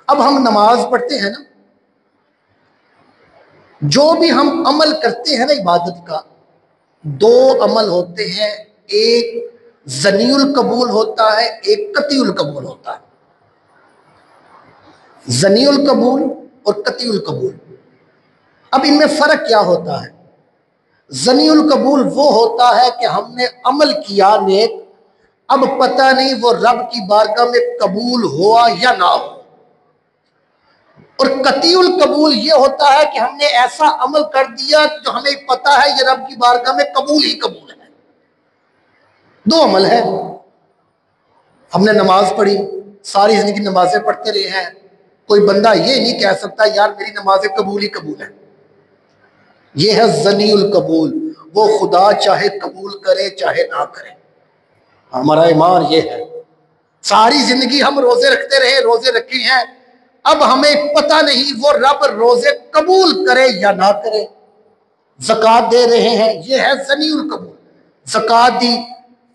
اب ہم نماز پڑھتے ہیں نا، جو بھی ہم عمل کرتے ہیں نا عبادت کا، دو عمل ہوتے ہیں، ایک ظنی القبول ہوتا ہے، ایک قطعی القبول ہوتا ہے۔ ظنی القبول اور قطعی القبول، اب ان میں فرق کیا ہوتا ہے؟ ظنی القبول وہ ہوتا ہے کہ ہم نے عمل کیا نیک، اب پتہ نہیں وہ رب کی بارگاہ میں قبول ہوا یا نہ ہو۔ اور قطعی القبول یہ ہوتا ہے کہ ہم نے ایسا عمل کر دیا جو ہمیں پتہ ہے یہ رب کی بارگاہ میں قبول ہی قبول ہے۔ دو عمل ہے۔ ہم نے نماز پڑھی، ساری زندگی نمازیں پڑھتے رہے ہیں، کوئی بندہ یہ نہیں کہہ سکتا یار میری نمازیں قبول ہی قبول ہے۔ یہ ہے ظنی القبول، وہ خدا چاہے قبول کرے چاہے نہ کرے، ہمارا ایمان یہ ہے۔ ساری زندگی ہم روزے رکھتے رہے، روزے رکھے ہیں، اب ہمیں پتہ نہیں وہ رب روزے قبول کرے یا نہ کرے۔ زکوٰۃ دے رہے ہیں، یہ ہے ظنی القبول، زکوٰۃ دی،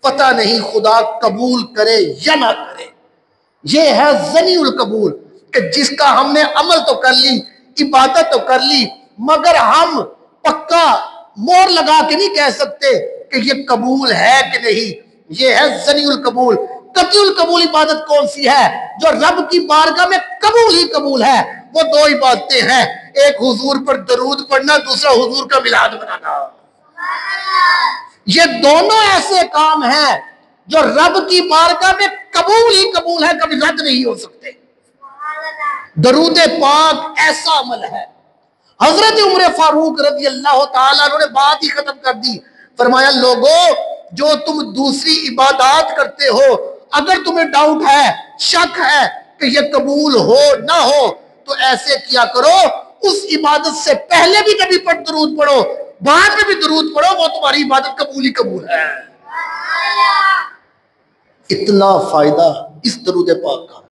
پتہ نہیں خدا قبول کرے یا نہ کرے۔ یہ ہے ظنی القبول کہ جس کا ہم نے عمل تو کر لی، عبادت تو کر لی، مگر ہم پکا مور لگا کے نہیں کہہ سکتے کہ یہ قبول ہے کہ نہیں۔ یہ ہے ظنی القبول۔ قطعی القبول عبادت کون سی ہے؟ جو رب کی بارگاہ میں قبول ہی قبول ہے۔ وہ دو عبادتیں ہیں، ایک حضور پر درود پڑھنا، دوسرا حضور کا میلاد منانا۔ یہ دونوں ایسے کام ہیں جو رب کی بارگاہ میں قبول ہی قبول ہے، کبھی رد نہیں ہو سکتے۔ درود پاک ایسا عمل ہے، حضرت عمر فاروق رضی اللہ تعالیٰ عنہ نے بات ہی ختم کر دی، فرمایا لوگو جو تم دوسری عبادات کرتے ہو، اگر تمہیں ڈاؤٹ ہے، شک ہے کہ یہ قبول ہو نہ ہو، تو ایسے کیا کرو اس عبادت سے پہلے بھی نبی پر درود پڑھو، بعد میں بھی درود پڑھو، وہ تمہاری عبادت قبول ہی قبول ہے۔ اتنا فائدہ اس درود پاک کا۔